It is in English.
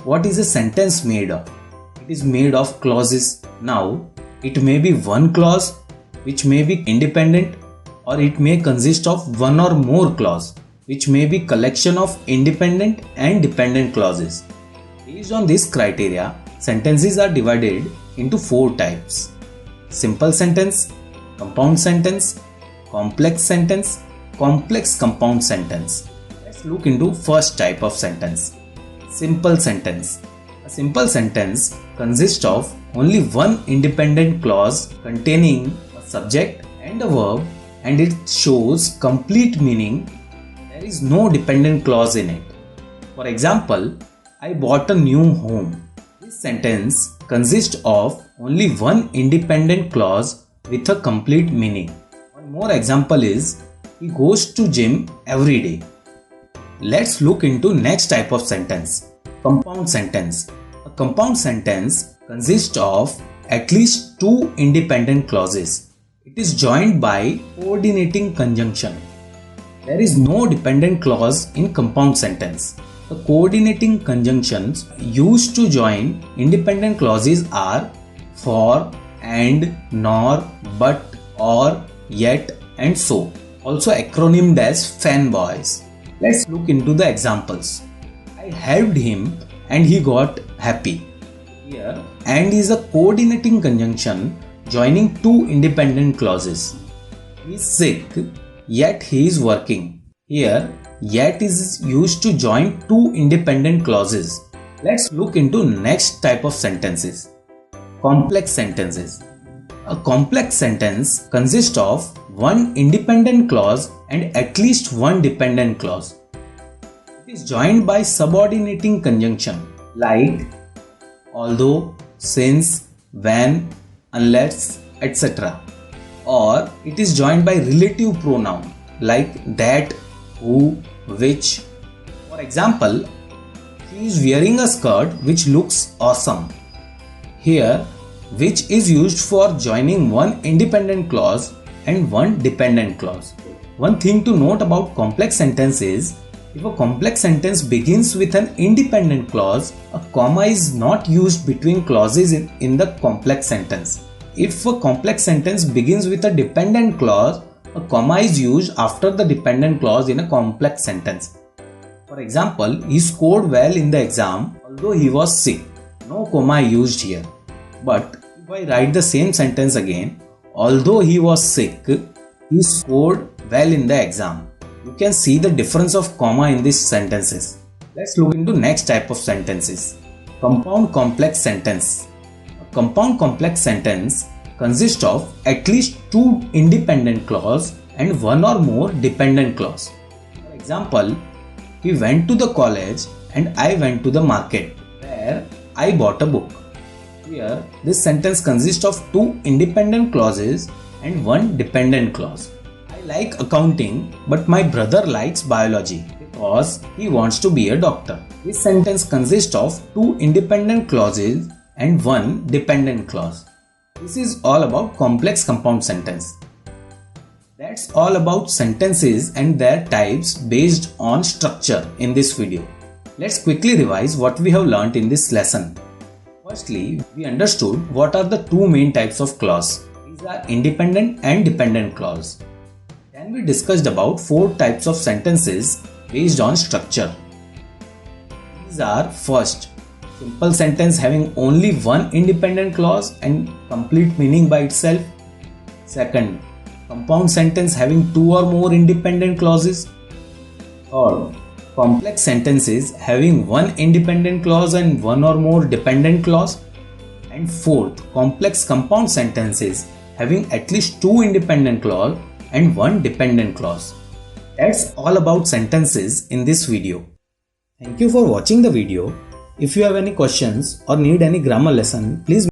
What is a sentence made of? It is made of clauses. Now, it may be one clause which may be independent, or it may consist of one or more clause which may be collection of independent and dependent clauses. Based on this criteria, sentences are divided into 4 types: simple sentence, compound sentence, complex sentence, complex compound sentence. Let's look into first type of sentence. Simple sentence. A simple sentence consists of only one independent clause containing a subject and a verb, and it shows complete meaning. There is no dependent clause in it. For example, I bought a new home. This sentence consists of only one independent clause with a complete meaning. One more example is, he goes to gym every day. Let's look into next type of sentence. Compound sentence. A compound sentence consists of at least 2 independent clauses. It is joined by coordinating conjunction. There is no dependent clause in compound sentence. The coordinating conjunctions used to join independent clauses are for, and, nor, but, or, yet, and so. Also acronymed as fanboys. Let's look into the examples. I helped him and he got happy. Here, and is a coordinating conjunction joining 2 independent clauses. He is sick, yet he is working. Here, yet is used to join 2 independent clauses. Let's look into next type of sentences. Complex sentences. A complex sentence consists of one independent clause and at least one dependent clause. It is joined by subordinating conjunction like although, since, when, unless, etc. Or it is joined by relative pronoun like that, who, which. For example, he is wearing a skirt which looks awesome. Here, which is used for joining one independent clause and one dependent clause. One thing to note about complex sentence is, if a complex sentence begins with an independent clause, a comma is not used between clauses in the complex sentence. If a complex sentence begins with a dependent clause, a comma is used after the dependent clause in a complex sentence. For example, he scored well in the exam although he was sick. No comma used here. But if I write the same sentence again, although he was sick, he scored well in the exam. You can see the difference of comma in these sentences. Let's look into next type of sentences. Compound complex sentence. A compound complex sentence consists of at least 2 independent clause and one or more dependent clause. For example, he went to the college and I went to the market where I bought a book. Here, this sentence consists of 2 independent clauses and one dependent clause. I like accounting, but my brother likes biology because he wants to be a doctor. This sentence consists of 2 independent clauses and one dependent clause. This is all about complex compound sentence. That's all about sentences and their types based on structure in this video. Let's quickly revise what we have learnt in this lesson. Firstly, we understood what are the 2 main types of clause. These are independent and dependent clause. Then we discussed about 4 types of sentences based on structure. These are first, simple sentence having only one independent clause and complete meaning by itself. Second, compound sentence having 2 or more independent clauses. Third, complex sentences having one independent clause and one or more dependent clause. And fourth, complex compound sentences having at least 2 independent clause and one dependent clause. That's all about sentences in this video. Thank you for watching the video. If you have any questions or need any grammar lesson, please